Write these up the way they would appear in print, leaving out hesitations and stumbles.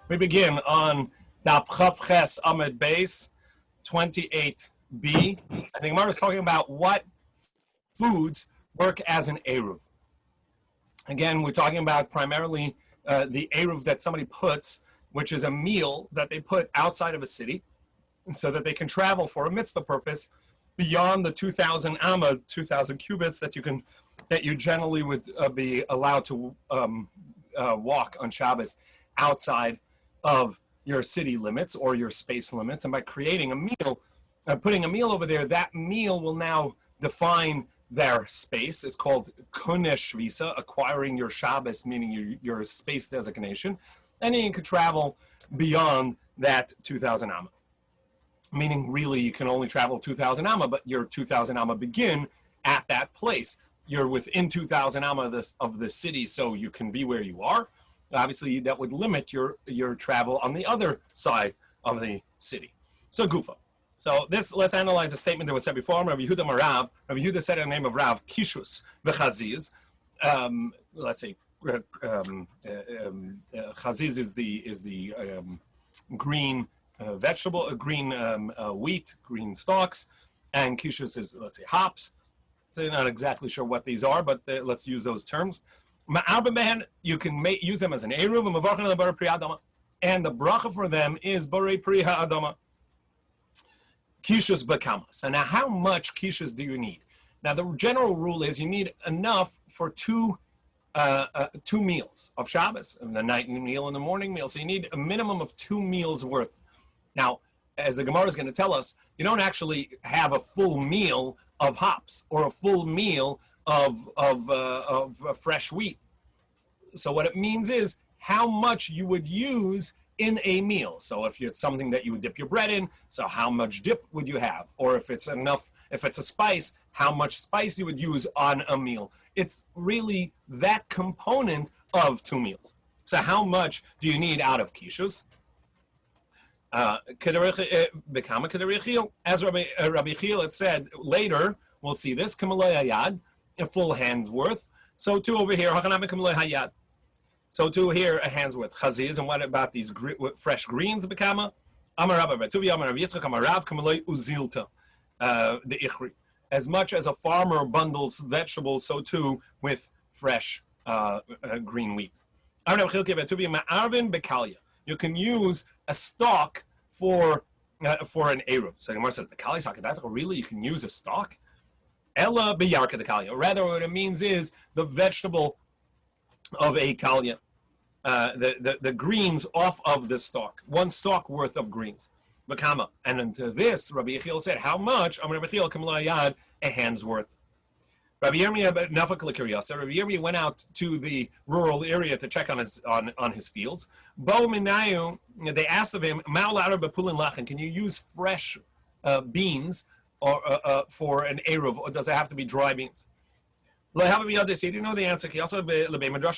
We begin on Daf Chav Ches Amud Beis 28b. I think Gemara is talking about what foods work as an Eruv. Again, we're talking about primarily the Eruv that somebody puts, which is a meal that they put outside of a city so that they can travel for a mitzvah purpose beyond the 2,000 amma, 2,000 cubits that you generally would be allowed to walk on Shabbos outside of your city limits or your space limits. And by creating a meal, putting a meal over there, that meal will now define their space. It's called kunesh visa, acquiring your Shabbos, meaning your space designation. And then you can travel beyond that 2,000 amma. Meaning really you can only travel 2,000 amma, but your 2,000 amma begin at that place. You're within 2,000 amma of the city, so you can be where you are. Obviously, that would limit your travel on the other side of the city. So, Gufa. So let's analyze the statement that was said before. Rabbi Yehuda Marav. Rabbi Yehuda said in the name of Rav, Kishus v'chaziz. Let's say chaziz is the green vegetable, green wheat, green stalks, and kishus is, let's say, hops. So I'm not exactly sure what these are, but let's use those terms. You can use them as an eruv, and the bracha for them is borei pri ha'adama. Kishus b'kamas. And now, how much kishus do you need? Now, the general rule is you need enough for two meals of Shabbos, the night meal and the morning meal. So you need a minimum of 2 meals worth. Now, as the Gemara is going to tell us, you don't actually have a full meal of hops or a full meal of fresh wheat. So what it means is how much you would use in a meal. So if it's something that you would dip your bread in, so how much dip would you have? Or if it's a spice, how much spice you would use on a meal. It's really that component of 2 meals. So how much do you need out of kishus? As Rabbi Chil had said later, we'll see this, a full hand's worth. So too over here, so too here, a hand's worth. Chaziz, and what about these fresh greens? The ichri. As much as a farmer bundles vegetables, so too with fresh green wheat. You can use a stalk for an eruv. So Gemara says, "Bekali sakadat." Really, you can use a stalk? Ella biyarka the kalya. Rather, what it means is the vegetable of a kalya, the greens off of the stalk. 1 stalk worth of greens. Bakama. And into this, Rabbi Yechiel said, how much? Rabbi Yechiel kamlayad, a hand's worth. Rabbi Yirmiyah went out to the rural area to check on his fields. Bo minayu, they asked of him, can you use fresh beans or for an eruv, or does it have to be dry beans? He didn't know the answer.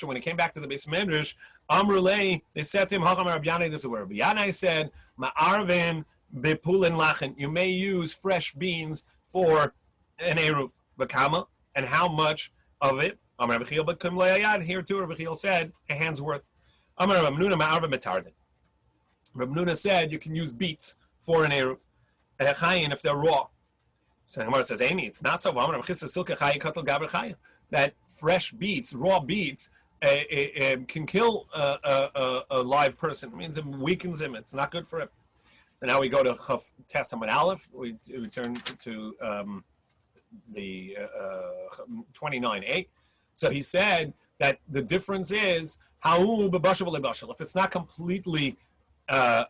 When he came back to the Beis Medrash, Amrulei, they said to him, this is where Rabbi Yanai said, Ma'arvin bepulin lachen. You may use fresh beans for an eruv. Bakama. And how much of it? Here too, Rabbi Chil said, a hand's worth. Rab Nuna said you can use beets for an eruv, if they're raw. So Gemara says, Amy, it's not so. That fresh beets, raw beets, can kill a live person. It means it weakens him. It's not good for him. So now we go to Chaf Tesam and Aleph. We turn to the 29a. So he said that the difference is if it's not completely the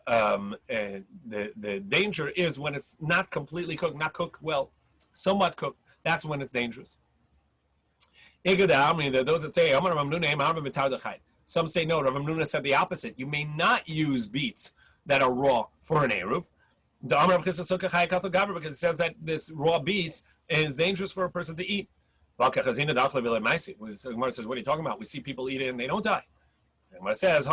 danger is when it's not completely cooked, not cooked well, somewhat cooked. That's when it's dangerous. Those that say some say no. Rav Hamnuna said the opposite. You may not use beets that are raw for an eruv. Because it says that this raw beets is dangerous for a person to eat. Gemara says, what are you talking about? We see people eat it and they don't die. Gemara says,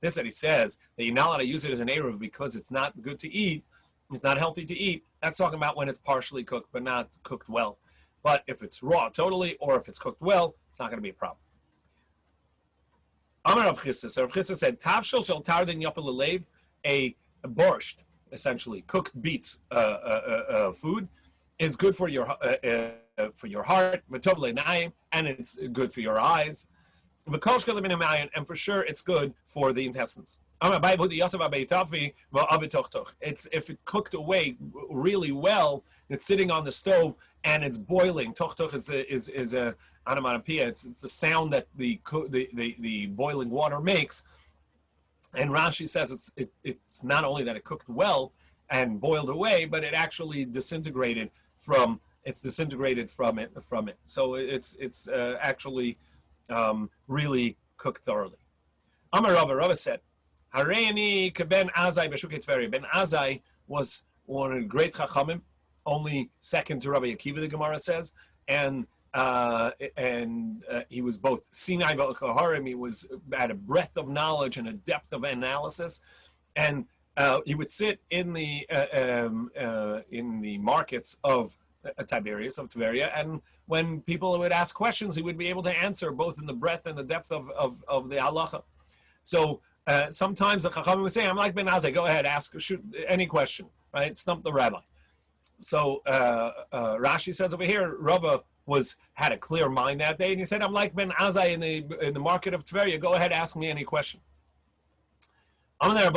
this that he says that you're not allowed to use it as an eruv because it's not good to eat, it's not healthy to eat. That's talking about when it's partially cooked but not cooked well. But if it's raw totally or if it's cooked well, it's not going to be a problem. Amar Rav Chisda. So Rav Chisda said, Tavshel shel tardin yafel lelev, a borscht, essentially cooked beets food, is good for your heart, and it's good for your eyes, and for sure it's good for the intestines. It's if it cooked away really well, it's sitting on the stove and it's boiling. Toch is a onomatopoeia. It's the sound that the boiling water makes. And Rashi says it's not only that it cooked well and boiled away, but it actually disintegrated from it. So it's actually really cooked thoroughly. Amar Rava said, Hareini keben Azai b'shukei Tveri. Ben Azai was one of the great Chachamim, only second to Rabbi Akiva, the Gemara says, and he was both Sinai v'Okaharim. He was had a breadth of knowledge and a depth of analysis, and he would sit in the markets of Tiberias, of Tiberia, and when people would ask questions, he would be able to answer both in the breadth and the depth of the halacha. So sometimes the Chachamim would say, I'm like Ben Azai, go ahead, shoot any question, right? Stump the rabbi. So Rashi says over here, Rava had a clear mind that day, and he said, I'm like Ben Azai in the market of Tveria, go ahead, ask me any question. So one of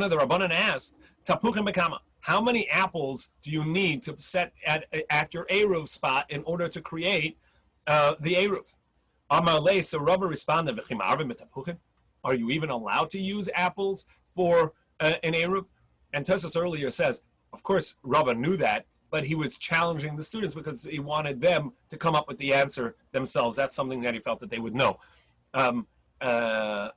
the Rabbanan asked, Tapuchim bekama, how many apples do you need to set at your Eruv spot in order to create the Eruv? Amalei, so Rava responded, are you even allowed to use apples for an Eruv? And Tosus earlier says, of course, Rava knew that, but he was challenging the students because he wanted them to come up with the answer themselves. That's something that he felt that they would know. There are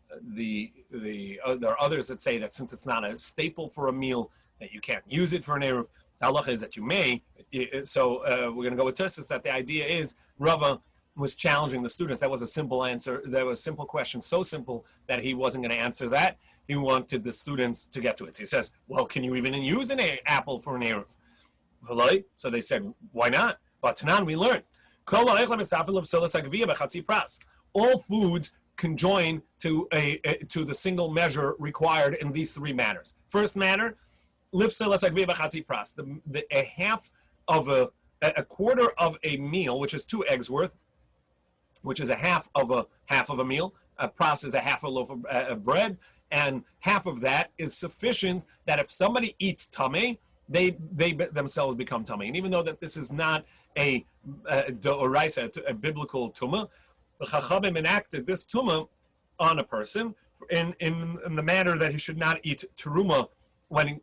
others that say that since it's not a staple for a meal, that you can't use it for an Eruv. The halacha is that you may. So we're going to go with Tosus that the idea is Rava was challenging the students. That was a simple answer. That was a simple question, so simple that he wasn't going to answer that. He wanted the students to get to it. So he says, well, can you even use an apple for an Eruv? So they said, why not? Vatanan, we learned. All foods can join to the single measure required in these three matters. First matter, a quarter of a meal, which is 2 eggs worth, which is a half of a meal. A pras is a half a loaf of bread, and half of that is sufficient that if somebody eats tamei, they themselves become tamei. And even though that this is not a biblical tumah, the Chachamim enacted this tumah on a person in the manner that he should not eat teruma,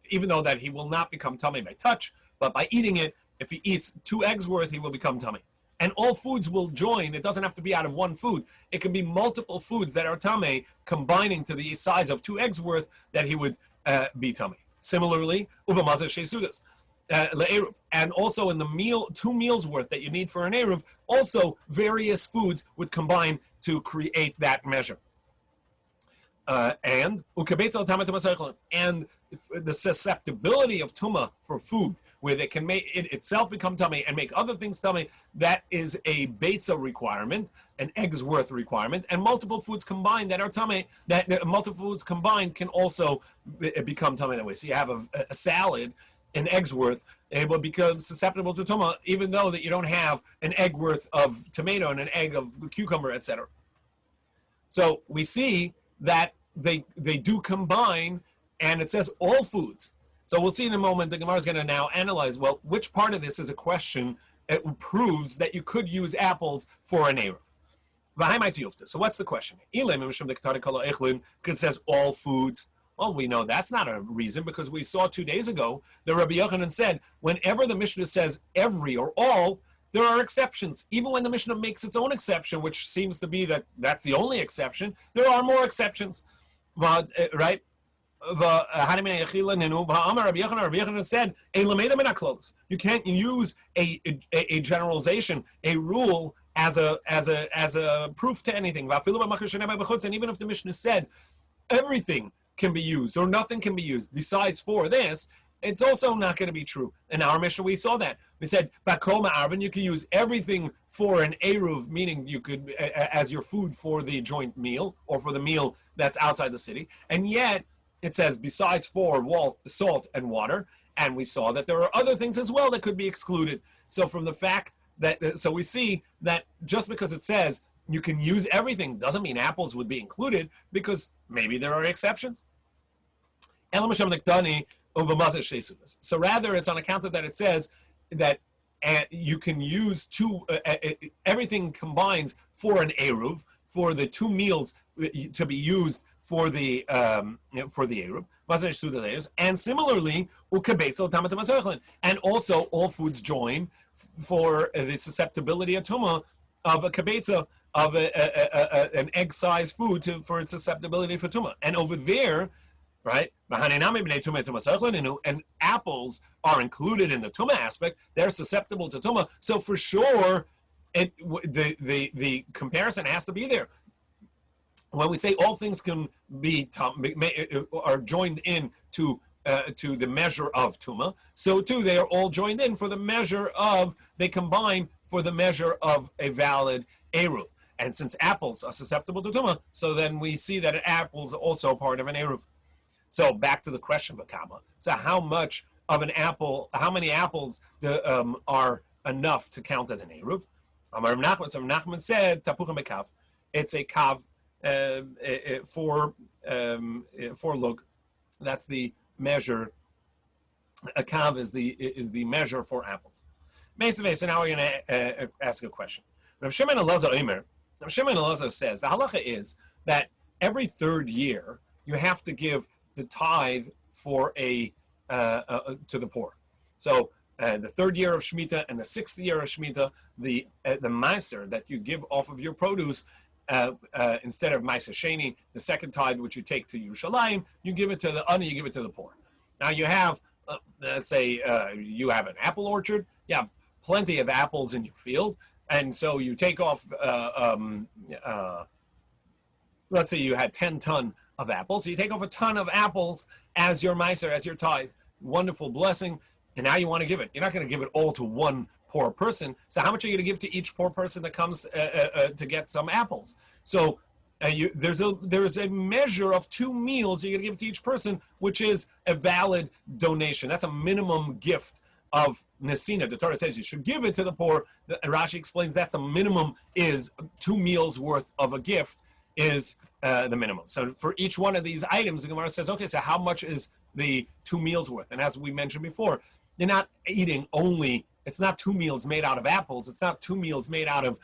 even though that he will not become tamei by touch, but by eating it, if he eats 2 eggs worth, he will become tamei. And all foods will join. It doesn't have to be out of one food. It can be multiple foods that are tamei combining to the size of 2 eggs worth that he would be tamei. Similarly, uvamazah shesudas. And also in the meal, 2 meals worth that you need for an Eruv, also various foods would combine to create that measure. And the susceptibility of tumah for food, where they can make it itself become tummy and make other things tummy, that is a beitza requirement, an egg's worth requirement, and multiple foods combined that are tummy, that multiple foods combined can also become tummy that way. So you have a salad, an egg's worth, it will become susceptible to tumah, even though that you don't have an egg worth of tomato and an egg of cucumber, etc. So we see that they do combine, and it says all foods. So we'll see in a moment, the Gemara is going to now analyze, well, which part of this is a question that proves that you could use apples for an Eruv. So what's the question? Because it says all foods. Well, we know that's not a reason, because we saw 2 days ago that Rabbi Yochanan said, whenever the Mishnah says every or all, there are exceptions. Even when the Mishnah makes its own exception, which seems to be that that's the only exception, there are more exceptions. Right? Rabbi Yochanan said, you can't use a generalization, a rule as a proof to anything. And even if the Mishnah said everything can be used or nothing can be used besides for this, it's also not going to be true. In our Mishnah, we saw that. We said, Bakoma Arvin, you can use everything for an Eruv, meaning you could, as your food for the joint meal or for the meal that's outside the city. And yet, it says, besides for salt and water, and we saw that there are other things as well that could be excluded. So from the fact that, so we see that just because it says you can use everything doesn't mean apples would be included, because maybe there are exceptions. So rather, it's on account of that it says that you can use everything combines for an eruv, for the two meals to be used for the eruv, and similarly, and also all foods join for the susceptibility of tumah of a kabetza, of an egg-sized food for its susceptibility for tumah, and over there. Right, and apples are included in the tumah aspect. They're susceptible to tumah, so for sure, the comparison has to be there. When we say all things can be are joined in to the measure of tumah, so too they are all joined in for the measure of, they combine for the measure of a valid eruv. And since apples are susceptible to tumah, so then we see that apples are also part of an eruv. So back to the question, Vakama. So how much of an apple, how many apples are enough to count as an eruv? Amar Nachman said, Tapuchim bekav. It's a kav for lug. That's the measure. A kav is the measure for apples. So now we're going to ask a question. Rav Shimon Elazar says the halacha is that every third year you have to give the tithe for to the poor. So the third year of Shemitah and the sixth year of Shemitah, the maaser that you give off of your produce, instead of maaser sheni, the second tithe which you take to Yerushalayim, you give it to the ani, you give it to the poor. Now you have, let's say you have an apple orchard, you have plenty of apples in your field, and so you take off, let's say you had 10 ton of apples. So you take off a ton of apples as your maaser, as your tithe. Wonderful blessing. And now you want to give it. You're not going to give it all to one poor person. So how much are you going to give to each poor person that comes to get some apples? So there's a measure of 2 meals you're going to give to each person, which is a valid donation. That's a minimum gift of nesina. The Torah says you should give it to the poor. Rashi explains that's the minimum, is 2 meals worth of a gift is the minimum. So for each one of these items, the Gemara says, okay, so how much is the 2 meals worth? And as we mentioned before, you're not eating only, it's not 2 meals made out of apples. It's not 2 meals made out of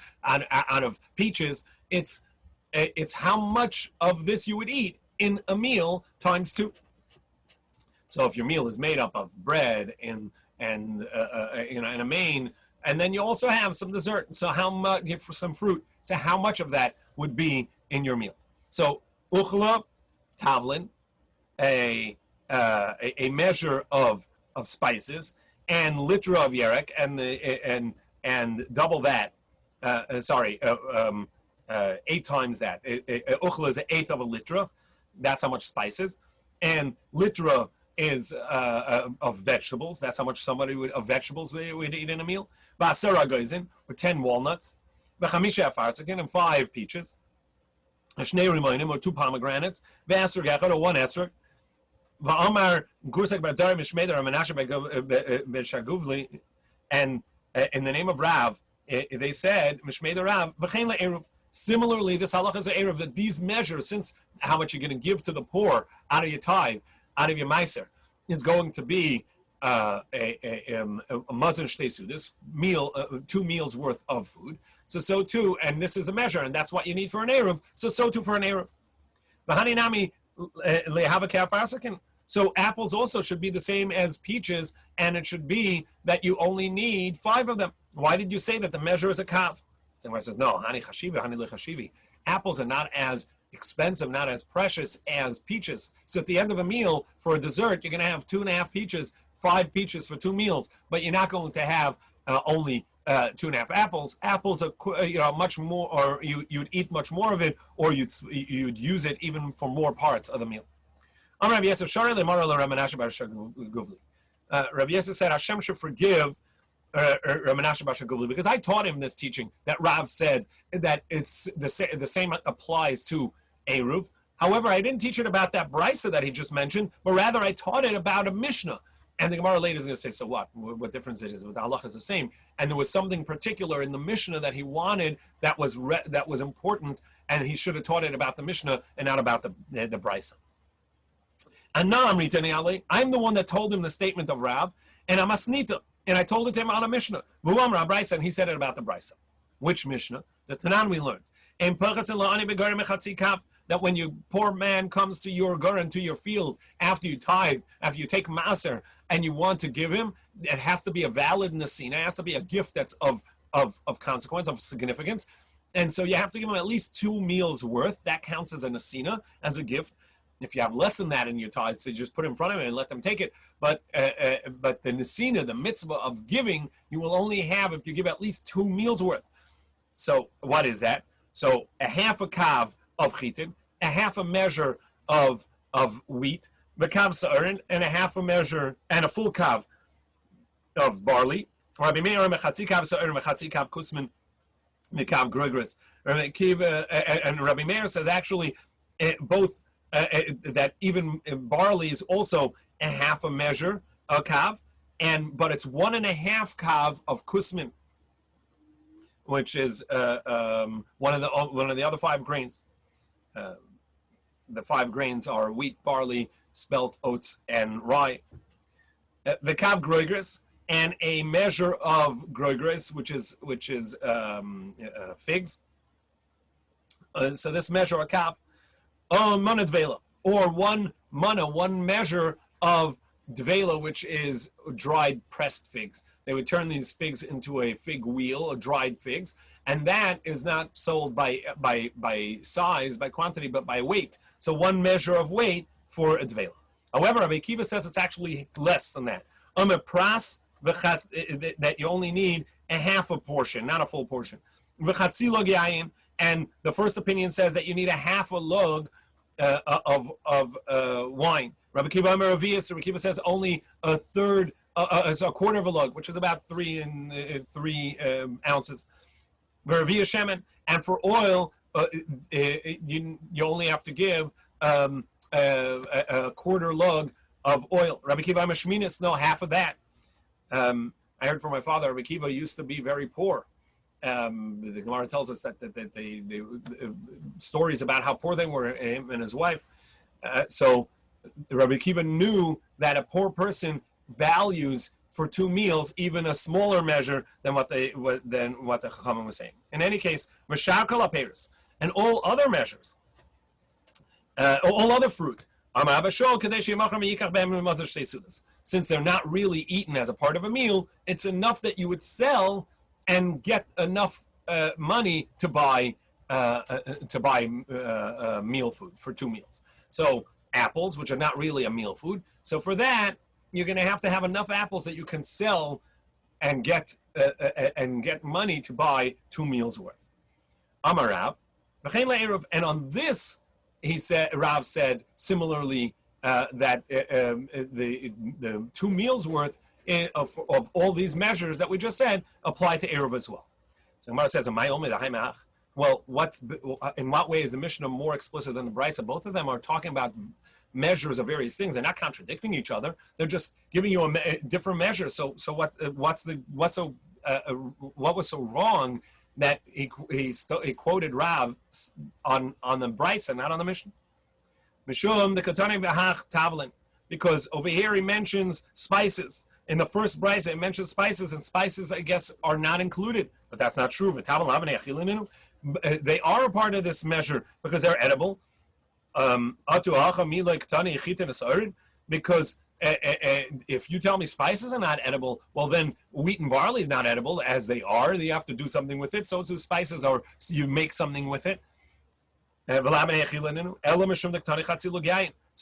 peaches. It's how much of this you would eat in a meal times 2. So if your meal is made up of bread and a main, and then you also have some dessert. So how much, for some fruit, so how much of that would be in your meal? So uchla, tavlin, a measure of spices, and litra of yerek, and double that. 8 times that. Uchla is an eighth of a litra. That's how much spices, and litra is of vegetables. That's how much of vegetables would eat in a meal. Ba'asara goizin, with 10 walnuts. B'chamisha afarsakin, and 5 peaches. Shnei rimonim, or 2 pomegranates. V'asr gechad, or 1 esrog. V'amar gursak b'adar mishmeder amenashe b'shaguvli. And in the name of Rav, they said, mishmeder Rav, v'chein le'eruv. Similarly, this halacha is eruv, that these measures, since how much you're going to give to the poor out of your tithe, out of your maaser, is going to be a mazon shtesu, this meal, 2 meals worth of food. So too, and this is a measure, and that's what you need for an eruv. So too for an eruv. So apples also should be the same as peaches, and it should be that you only need 5 of them. Why did you say that the measure is a kav? Someone says, no, hani chashivi, hani lechashivi. Apples are not as expensive, not as precious as peaches. So at the end of a meal, for a dessert, you're going to have 2.5 peaches, 5 peaches for 2 meals, but you're not going to have only 2.5 apples. Apples are much more, or you'd eat much more of it, or you'd use it even for more parts of the meal. Rabbi Yosef said Hashem should forgive because I taught him this teaching that Rav said that it's the same applies to Eruv. However, I didn't teach it about that brisa that he just mentioned, but rather I taught it about a Mishnah. And the Gemara later is going to say, so what? What difference it is? But the halach is the same. And there was something particular in the Mishnah that he wanted that was important, and he should have taught it about the Mishnah and not about the brisa. And now I'm the one that told him the statement of Rav, and I'm asnita, and I told it to him on a Mishnah. And he said it about the brisa. Which Mishnah? The Tanan we learned. That when your poor man comes to your garden, to your field, after you tithe, after you take maser, and you want to give him, it has to be a valid nesina. It has to be a gift that's of consequence, of significance. And so you have to give him at least 2 meals worth. That counts as a nesina, as a gift. If you have less than that in your tithe, so you just put it in front of him and let them take it. But the nesina, the mitzvah of giving, you will only have if you give at least 2 meals worth. So what is that? So a half a kav of chitin, a half a measure of wheat, the kav sa'arin, and a half a measure, and a full kav of barley. Rabbi Meir, mechatzi kav sa'arin, mechatzi kav kusmin, mekav grogris. And Rabbi Meir says actually both that even barley is also a half a measure of kav, but it's 1.5 kav of kusmin, which is one of the other 5 grains. The 5 grains are wheat, barley, spelt, oats, and rye. The kav groigris, and a measure of groigris, which is figs. So this measure of kav, mana dvela, or 1 mana, 1 measure of dvela, which is dried pressed figs. They would turn these figs into a fig wheel, or dried figs, and that is not sold by size, by quantity, but by weight. So 1 measure of weight for a dvela. However, Rabbi Akiva says it's actually less than that. Pras that you only need a half a portion, not a full portion. V'chatzi log yayin, and the first opinion says that you need a half a log of wine. Rabbi Akiva Rabbi Akiva says only a third. It's a quarter of a lug, which is about 3 ounces. Veravia shemen, and for oil, you only have to give a quarter lug of oil. Rabbi Kiva Mashminis, no, half of that. I heard from my father, Rabbi Kiva used to be very poor. The Gemara tells us that they stories about how poor they were, him and his wife. So Rabbi Kiva knew that a poor person values for 2 meals even a smaller measure than what the Chachamim was saying. In any case, Mashar Kol HaPeiros, and all other measures, all other fruit, since they're not really eaten as a part of a meal, it's enough that you would sell and get enough money to buy meal food for 2 meals. So apples, which are not really a meal food, so for that you're going to have enough apples that you can sell and get money to buy 2 meals worth. Amarav, and on this Rav said similarly that the 2 meals worth of all these measures that we just said apply to Eruv as well. So Gemara says, well, in what way is the Mishnah more explicit than the Brisa? Both of them are talking about measures of various things. They're not contradicting each other. They're just giving you a different measure. So what was so wrong that he quoted Rav on the Brisa, not on the Mishnah? Mishum the Katane B'Hach Tavlin, because over here he mentions spices. In the first Brisa, it mentions spices, and spices, I guess, are not included. But that's not true. They are a part of this measure because they're edible. Because if you tell me spices are not edible, well then wheat and barley is not edible, as they are. You have to do something with it. So too spices are. So you make something with it. So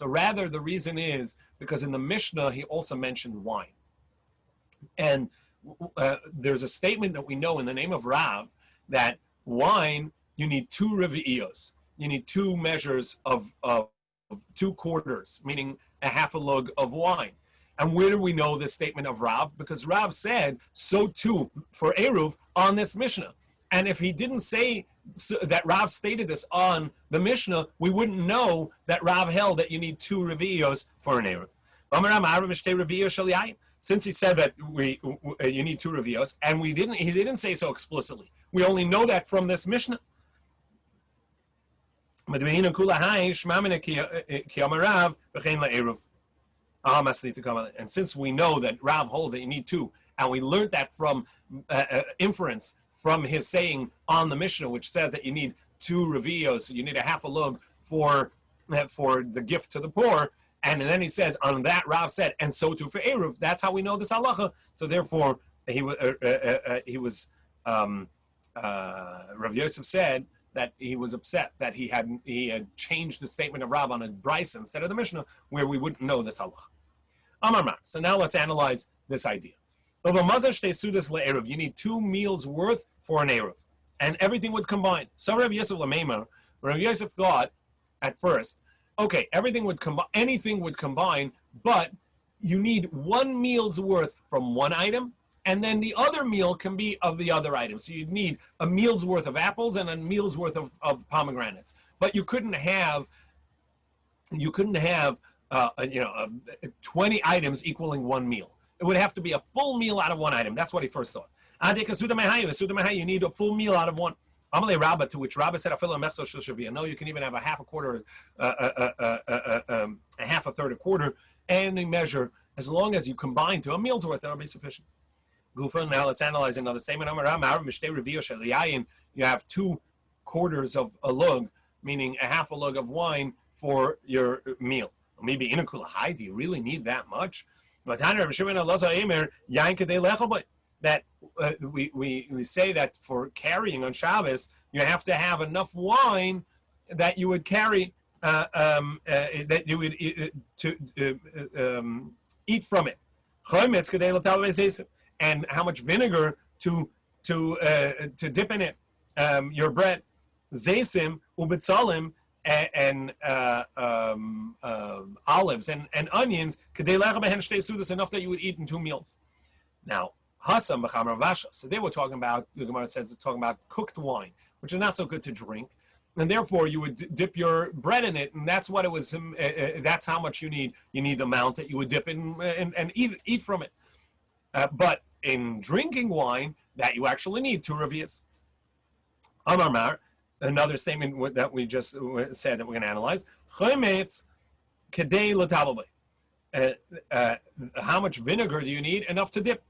rather, the reason is because in the Mishnah he also mentioned wine, and there's a statement that we know in the name of Rav that wine you need 2 revi'iyos. You need 2 measures of 2 quarters, meaning a half a lug of wine. And where do we know this statement of Rav? Because Rav said so too for Eruv on this Mishnah. And if he didn't say that Rav stated this on the Mishnah, we wouldn't know that Rav held that you need 2 Revios for an Eruv. Since he said that you need 2 Revios, and he didn't say so explicitly. We only know that from this Mishnah. And since we know that Rav holds that you need 2, and we learned that from inference from his saying on the Mishnah, which says that you need 2 Revios, so you need a half a lug for the gift to the poor. And then he says, on that Rav said, and so too for Eruv. That's how we know this halacha. So therefore, Rav Yosef said that he was upset that he had changed the statement of Rav on a Bryce instead of the Mishnah, where we wouldn't know this halacha. Amar Mar. So now let's analyze this idea. You need 2 meals worth for an Eruv, and everything would combine. So Rabbi Yosef thought at first, okay, anything would combine, but you need 1 meal's worth from one item, and then the other meal can be of the other item. So you'd need a meal's worth of apples and a meal's worth of pomegranates. But you couldn't have 20 items equaling 1 meal. It would have to be a full meal out of 1 item. That's what he first thought. You need a full meal out of 1. Amalei Rabba, to which Rabba said, no, you can even have a half a quarter, a half, a third, a quarter, any measure, as long as you combine to a meal's worth, that'll be sufficient. Now let's analyze another statement. You have 2 quarters of a lug, meaning a half a lug of wine for your meal. Maybe in a kula high, do you really need that much? That we say that for carrying on Shabbos, you have to have enough wine that you would carry, that you would eat from it. And how much vinegar to dip in it, your bread, zaysim ubitzalim, and olives and onions, enough that you would eat in 2 meals. Now, Hasam b'chamar vasha. So they were talking about, the Gemara says it's talking about cooked wine, which is not so good to drink, and therefore you would dip your bread in it, and that's what it was. That's how much you need. You need the amount that you would dip in and eat from it. But in drinking wine, that you actually need 2 revias. Amar Mar, another statement that we just said that we're going to analyze. Chometz kedei l'tabel. How much vinegar do you need? Enough to dip.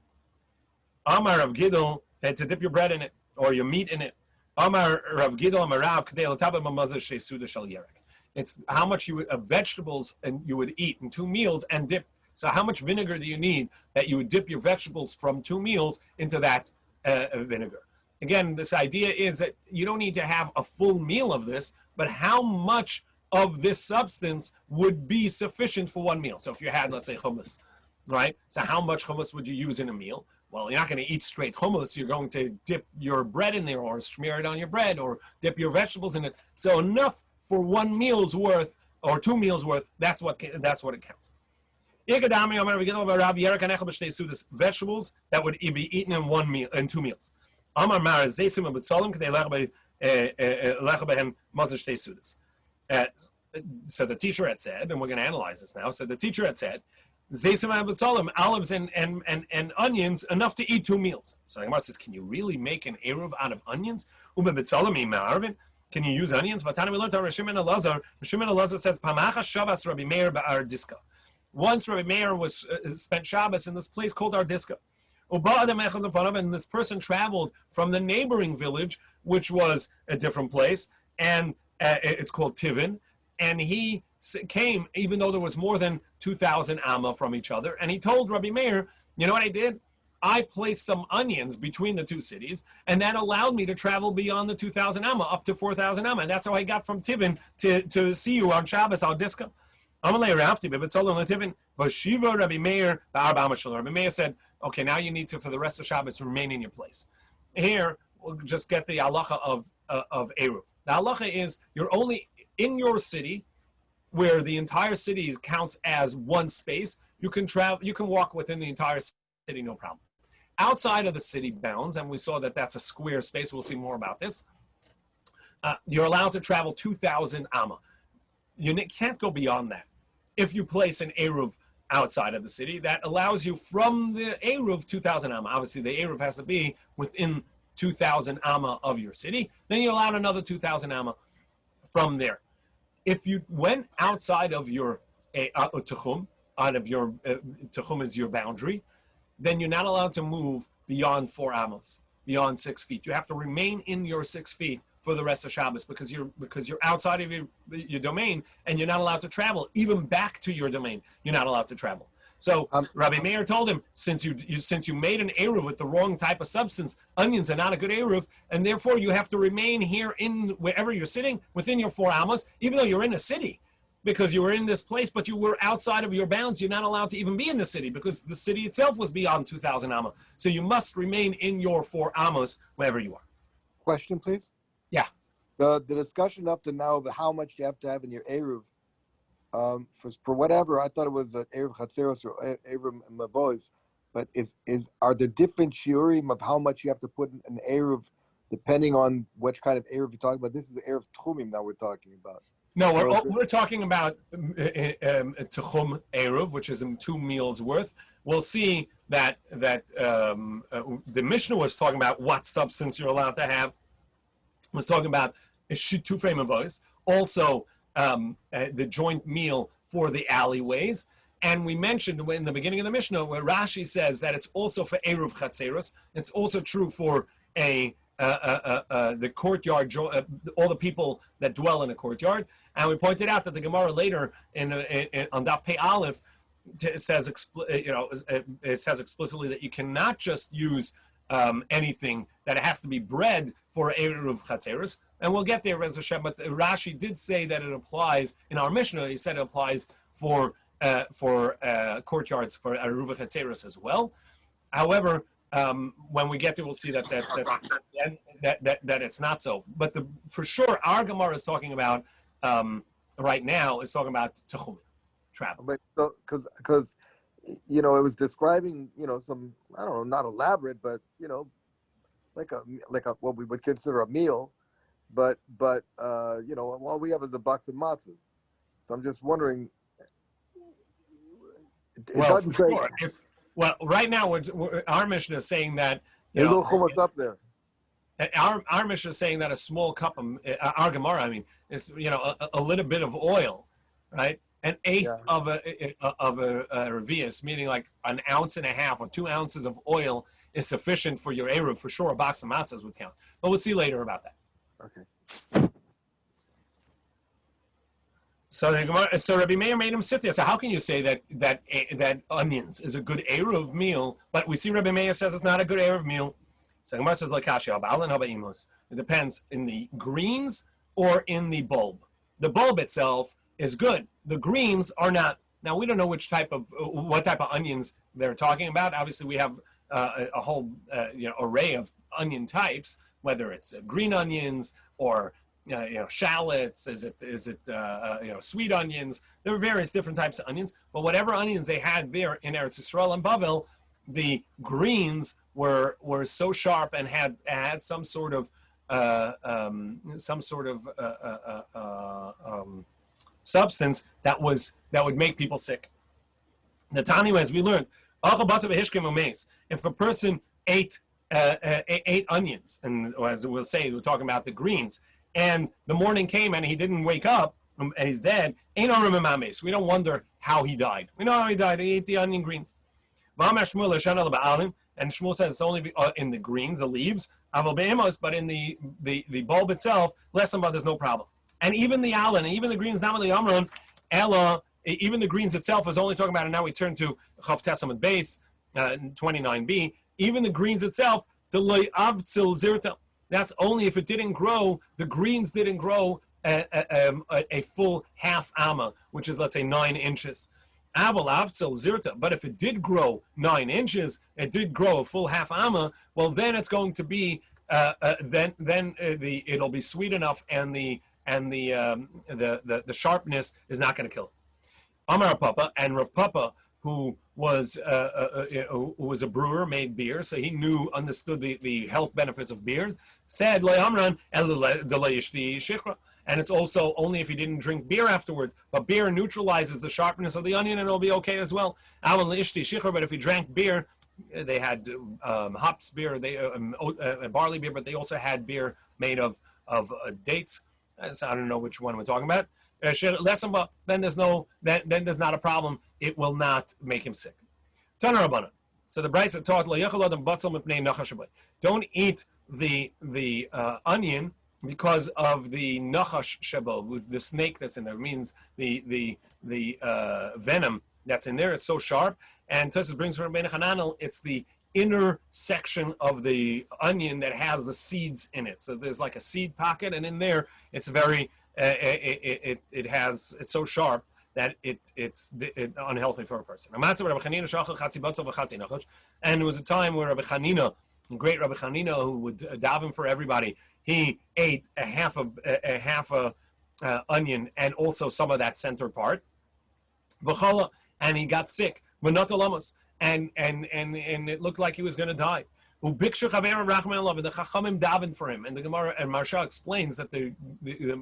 Amar Rav Gidol, to dip your bread in it or your meat in it. Amar Rav Gidol Amar Rav kedei l'tabel mamazah shesuda shel yerek. It's how much vegetables and you would eat in 2 meals and dip. So how much vinegar do you need that you would dip your vegetables from 2 meals into that vinegar? Again, this idea is that you don't need to have a full meal of this, but how much of this substance would be sufficient for 1 meal? So if you had, let's say, hummus, right? So how much hummus would you use in a meal? Well, you're not going to eat straight hummus. You're going to dip your bread in there or smear it on your bread or dip your vegetables in it. So enough for 1 meal's worth or 2 meals worth, that's what it counts. Vegetables that would be eaten in 1 meal, in 2 meals. So the teacher had said, and we're going to analyze this now. So the teacher had said, olives and onions, enough to eat 2 meals. So the Gemara says, can you really make an eruv out of onions? Can you use onions? We learned Rav Shimon Elazar says, Pamacha Shavas Rabbi Meir ba'ar diska. Once Rabbi Meir was spent Shabbos in this place called Ardiska. And this person traveled from the neighboring village, which was a different place, and it's called Tivin. And he came, even though there was more than 2,000 amma from each other, and he told Rabbi Meir, you know what I did? I placed some onions between the 2 cities, and that allowed me to travel beyond the 2,000 amma, up to 4,000 amma. And that's how I got from Tivin to see you on Shabbos, Ardiska. Rabbi Meir said, okay, now you need to, for the rest of Shabbos, remain in your place. Here, we'll just get the halacha of Eruv. The halacha is, you're only in your city, where the entire city counts as 1 space, you can travel, you can walk within the entire city, no problem. Outside of the city bounds, and we saw that that's a square space. We'll see more about this. You're allowed to travel 2,000 amma. You can't go beyond that. If you place an Eruv outside of the city, that allows you from the Eruv 2,000 amma. Obviously, the Eruv has to be within 2,000 amma of your city. Then you're allowed another 2,000 amma from there. If you went outside of your Tuchum, out of your Tuchum is your boundary, then you're not allowed to move beyond 4 amos, beyond 6 feet. You have to remain in your 6 feet for the rest of Shabbos because you're outside of your domain, and you're not allowed to travel. Even back to your domain, you're not allowed to travel. So Rabbi Meir told him, since you made an Eruv with the wrong type of substance, onions are not a good Eruv, and therefore you have to remain here in wherever you're sitting within your 4 amos, even though you're in a city, because you were in this place, but you were outside of your bounds. You're not allowed to even be in the city because the city itself was beyond 2,000 amos. So you must remain in your 4 amos wherever you are. Question, please. Yeah. The discussion up to now of how much you have to have in your Eruv, for whatever, I thought it was an Eruv Chatzeros or Eruv Mavois, but are there different shiurim of how much you have to put in an Eruv depending on which kind of Eruv you're talking about? This is the Eruv Tchumim that we're talking about. No, we're talking about Tuchum Eruv, which is 2 meals worth. We'll see that the Mishnah was talking about what substance you're allowed to have. Was talking about a 2 frame of voice. Also, the joint meal for the alleyways. And we mentioned in the beginning of the Mishnah where Rashi says that it's also for Eruv Chatzeros. It's also true for the courtyard, all the people that dwell in a courtyard. And we pointed out that the Gemara later on Daf Pei Aleph says explicitly that you cannot just use anything, that it has to be bread for Eruv Chatzeros. And we'll get there, Rez Hashem, but Rashi did say that it applies, in our Mishnah, he said it applies for courtyards, for Eruv Chatzeros as well. However, when we get there, we'll see that it's not so. But for sure, our Gemara is talking about, right now, is talking about Tuchum, travel. But because it was describing, some, I don't know, not elaborate, but like a what we would consider a meal, but all we have is a box of matzahs. So I'm just wondering. It doesn't say. Sure. Right now, our Mishnah is saying that there's no chumash up there. Our Mishnah is saying that a small cup of our Gemara, I mean, is a little bit of oil, right? An eighth of a revius, meaning like 1.5 ounces or 2 ounces of oil is sufficient for your Eruv. For sure, a box of matzahs would count. But we'll see later about that. Okay. So Rabbi Meir made him sit there. So how can you say that onions is a good Eruv meal, but we see Rabbi Meir says it's not a good Eruv meal? So Gemara says it depends in the greens or in the bulb. The bulb itself is good. The greens are not. Now we don't know what type of onions they're talking about. Obviously, we have a whole array of onion types, whether it's green onions or shallots. Is it sweet onions? There are various different types of onions. But whatever onions they had there in Eretz Yisrael and Bavel, the greens were so sharp and had some sort of substance that would make people sick. The Tani, as we learned, if a person ate onions, and as we'll say, we're talking about the greens, and the morning came and he didn't wake up and he's dead, we don't wonder how he died. We know how he died. He ate the onion greens. And Shmuel says it's only in the greens, the leaves, but in the bulb itself, less than there's no problem. And even the allen, even the greens, even the greens itself is only talking about, and now we turn to Chav Testament base, 29b, even the greens itself, the loy avtzil zirta, that's only if it didn't grow, the greens didn't grow a full half amma, which is, let's say, 9 inches. Aval avtzil zirta, but if it did grow 9 inches, it did grow a full half amma, well, then it's going to be, it'll be sweet enough, and the sharpness is not going to kill it. Amar Papa and Rav Papa who was a brewer, made beer, so he understood the health benefits of beer, said and it's also only if you didn't drink beer afterwards. But beer neutralizes the sharpness of the onion, and it'll be okay as well. But if you drank beer, they had hops beer, barley beer, but they also had beer made of dates. So I don't know which one we're talking about. Then there's not a problem. It will not make him sick. So the Brisa taught, don't eat the onion because of the nachash shebo, the snake that's in there. It means the venom that's in there. It's so sharp. And Tues brings from Rabbeinu Hananel, it's the inner section of the onion that has the seeds in it. So there's like a seed pocket, and in there it's very it's so sharp that it's unhealthy for a person. And there was a time where Rabbi Chanina, great Rabbi Chanina, who would daven for everybody, he ate a half a onion and also some of that center part, and he got sick. And it looked like he was going to die. And the Chachamim davened for him. And the Gemara and Marsha explains that the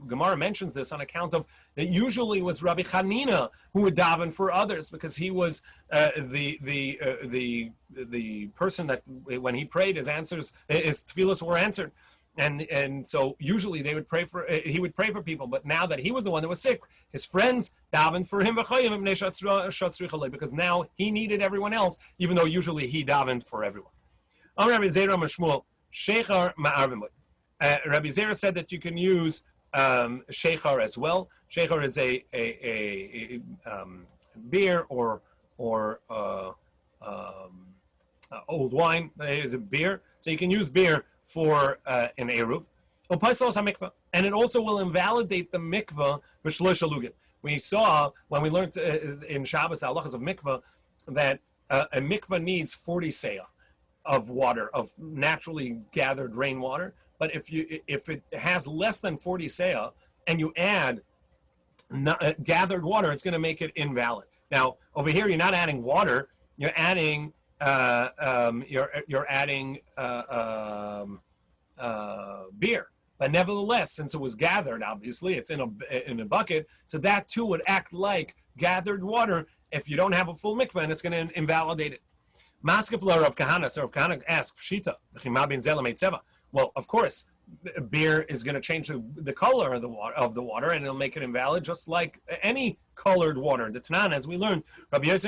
Gemara mentions this on account of that usually it was Rabbi Chanina who would daven for others, because he was the person that when he prayed, his tefillos were answered. And so usually he would pray for people, but now that he was the one that was sick, his friends davened for him because now he needed everyone else, even though usually he davened for everyone. Rabbi Zera said that you can use shechar as well. Shechar is a beer or old wine. It is a beer, so you can use beer for an eruv, and it also will invalidate the mikvah b'shloisha lugin. We saw when we learned in Shabbos halachas of mikvah that a mikvah needs 40 seah of water, of naturally gathered rainwater. But if it has less than 40 seah and you add gathered water, it's going to make it invalid. Now over here, you're not adding water; you're adding beer. But nevertheless, since it was gathered, obviously it's in a bucket, so that too would act like gathered water if you don't have a full mikveh, and it's going to invalidate it. Maskefler of Kahana, so Rav Kahana asks Pshita, well, of course, beer is going to change the color of the water, and it'll make it invalid, just like any colored water. The Tanan, as we learned, Rabbi Yossi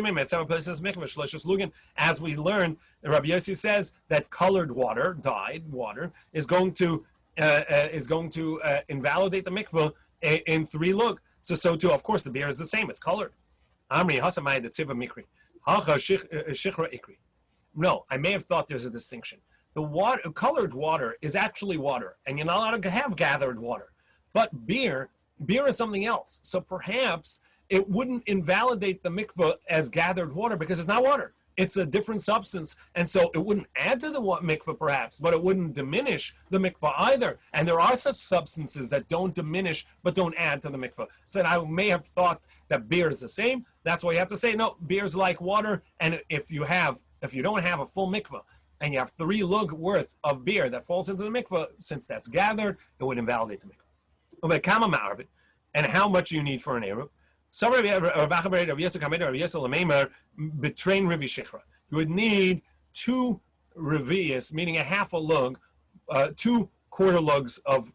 as we learned, Rabbi Yossi says that colored water, dyed water, is going to invalidate the mikveh in 3 lug. So too, of course, the beer is the same; it's colored. Amri hasamai the tziva mikri, hacha shichra ikri. No, I may have thought there's a distinction. The colored water is actually water, and you're not allowed to have gathered water. But beer is something else. So perhaps it wouldn't invalidate the mikveh as gathered water because it's not water. It's a different substance, and so it wouldn't add to the mikveh perhaps, but it wouldn't diminish the mikveh either. And there are such substances that don't diminish but don't add to the mikveh. So I may have thought that beer is the same. That's why you have to say, no, beer is like water, and if you don't have a full mikveh, and you have 3 lug worth of beer that falls into the mikveh, since that's gathered, it would invalidate the mikveh. And how much you need for an eruv? You would need 2 revius, meaning a half a lug, 2 quarter lugs of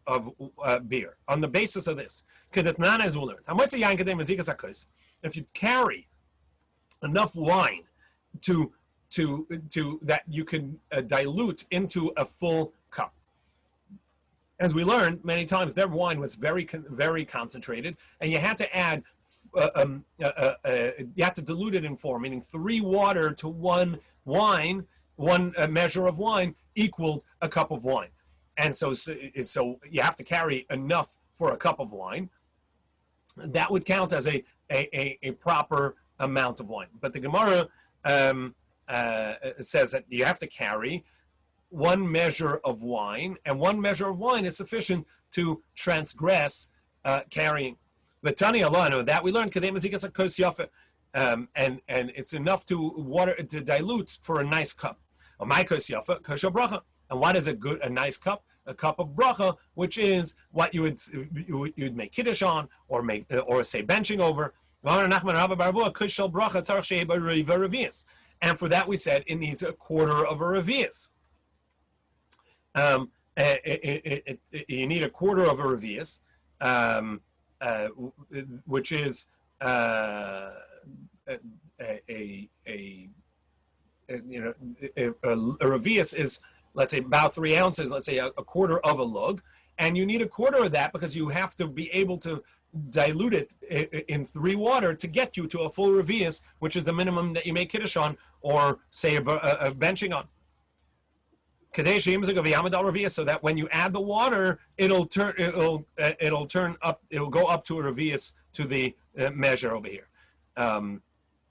beer. On the basis of this, as we'll learn, if you carry enough wine to that you can dilute into a full cup. As we learned many times, their wine was very, very concentrated, and you had to add, you have to dilute it in 4, meaning 3 water to 1 wine, 1 measure of wine equaled a cup of wine. And so you have to carry enough for a cup of wine. That would count as a proper amount of wine. But the Gemara says that you have to carry 1 measure of wine, and 1 measure of wine is sufficient to transgress carrying. The Tani Allah, that we learned, and it's enough to dilute for a nice cup. And what is a nice cup? A cup of bracha, which is what you'd make kiddush on, or say benching over. And for that we said it needs a quarter of a revius. You need a quarter of a revius, which is a revius is, let's say, about 3 ounces, let's say a quarter of a lug, and you need a quarter of that because you have to be able to dilute it in 3 water to get you to a full revius, which is the minimum that you make kiddush on, or say a benching on. So that when you add the water, it'll go up to a revius, to the measure over here,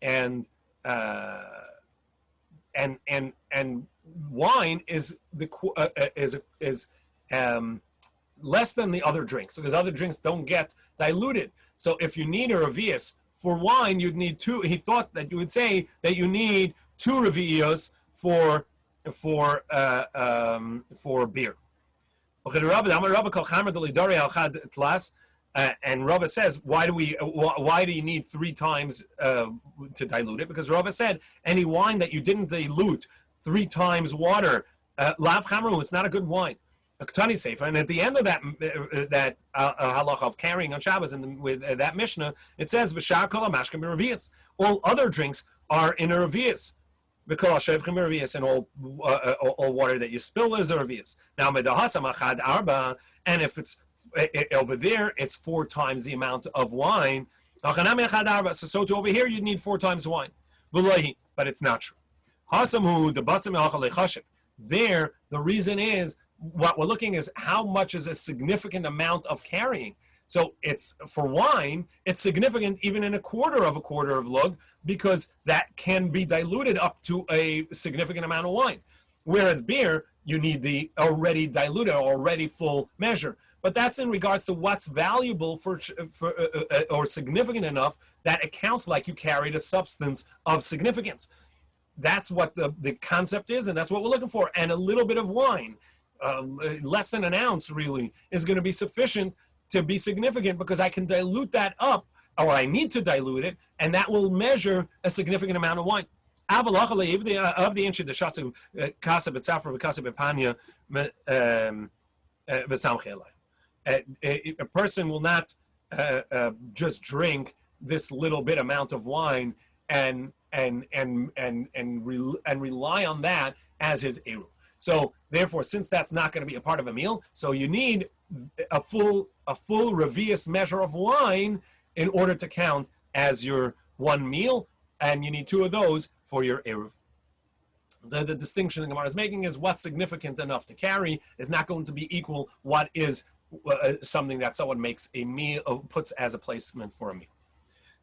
and wine is less than the other drinks, because other drinks don't get diluted. So if you need a revius for wine, you'd need 2. He thought that you would say that you need 2 revius for beer. And Rava says, why do you need 3 times to dilute it? Because Rava said any wine that you didn't dilute 3 times water, lav chamru, it's not a good wine. And at the end of that halacha of carrying on Shabbos, and with that Mishnah, it says v'shar kol hamashkim b'revius. All other drinks are in a revius. Because and all water that you spill is a revius. Now medahasam achad arba, and if it's over there, it's 4 times the amount of wine. So to over here, you need 4 times wine. But it's not true. There, the reason is, what we're looking is how much is a significant amount of carrying. So it's, for wine, it's significant even in a quarter of lug, because that can be diluted up to a significant amount of wine. Whereas beer, you need the already diluted, already full measure. But that's in regards to what's valuable or significant enough that it counts like you carried a substance of significance. That's what the concept is, and that's what we're looking for. And a little bit of wine, less than an ounce really, is going to be sufficient to be significant, because I can dilute that up, or I need to dilute it, and that will measure a significant amount of wine. A person will not just drink this little bit amount of wine and rely on that as his eruv. So therefore, since that's not going to be a part of a meal, so you need a full revius measure of wine in order to count as your one meal, and you need 2 of those for your eruv. So the distinction the Gemara is making is what's significant enough to carry is not going to be equal what is something that someone makes a meal, puts as a placement for a meal.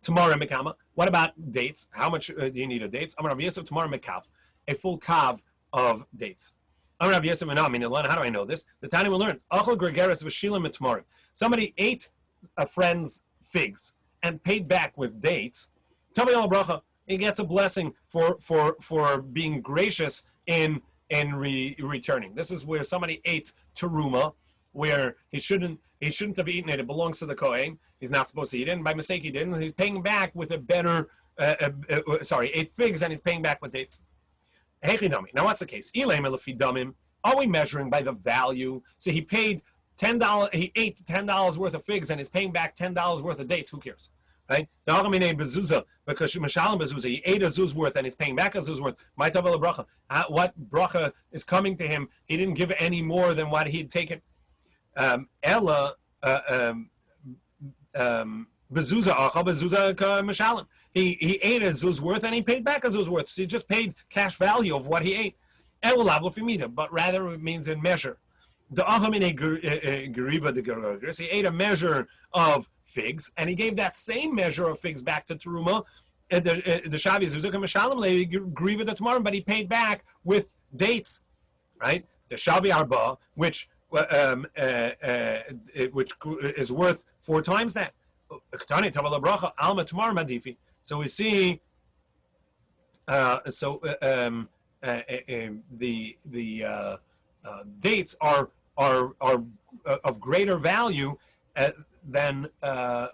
Tomorrow mekama. What about dates? How much do you need of dates? I'm Rabbi Yosef tomorrow mekav, a full kav of dates. I'm Rabbi Yosef Menam. How do I know this? The Tanya will learn. Achol gregeres v'shilim tomorrow. Somebody ate a friend's figs and paid back with dates. Tavi al bracha. He gets a blessing for being gracious in returning. This is where somebody ate teruma, where he shouldn't have eaten it. It belongs to the Kohen. He's not supposed to eat it, and by mistake he didn't. He's paying back with a better, ate figs, and he's paying back with dates. Now what's the case? Are we measuring by the value? So he paid $10. He ate $10 worth of figs, and he's paying back $10 worth of dates. Who cares? Right? Because he ate a zuz worth and he's paying back a zuz worth. What bracha is coming to him? He didn't give any more than what he'd taken. Ella bezuzah he ate a zuz worth and he paid back a zuz worth. So he just paid cash value of what he ate. But rather it means in measure. He ate a measure of figs, and he gave that same measure of figs back to Teruma. The Shavi Zuzuk and Meshalem grieve the tomorrow, but he paid back with dates, right? The Shavi Arba, which is worth 4 times that. So we see dates are of greater value than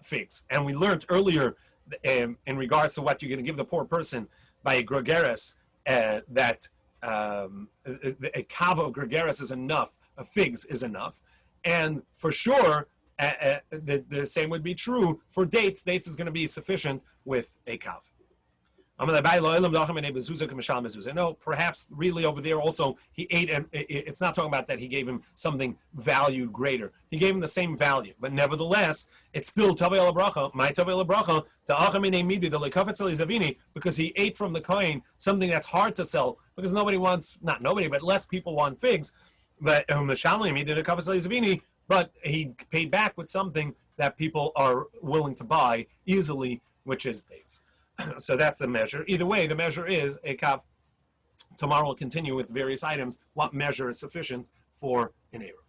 figs. And we learned earlier in regards to what you're going to give the poor person by a gregaris that a kava of gregaris is enough, of figs is enough. And for sure, the same would be true for dates. Dates is going to be sufficient with a kav. No, perhaps really over there also he ate, and it's not talking about that he gave him something valued greater. He gave him the same value, but nevertheless, it's still tavei al bracha. My tavei al bracha, the achamine midi the lekafetz zavini, because he ate from the coin something that's hard to sell because nobody wants, not nobody, but less people want figs. But but he paid back with something that people are willing to buy easily, which is dates. So that's the measure. Either way, the measure is a kav. Tomorrow we'll continue with various items. What measure is sufficient for an eruv?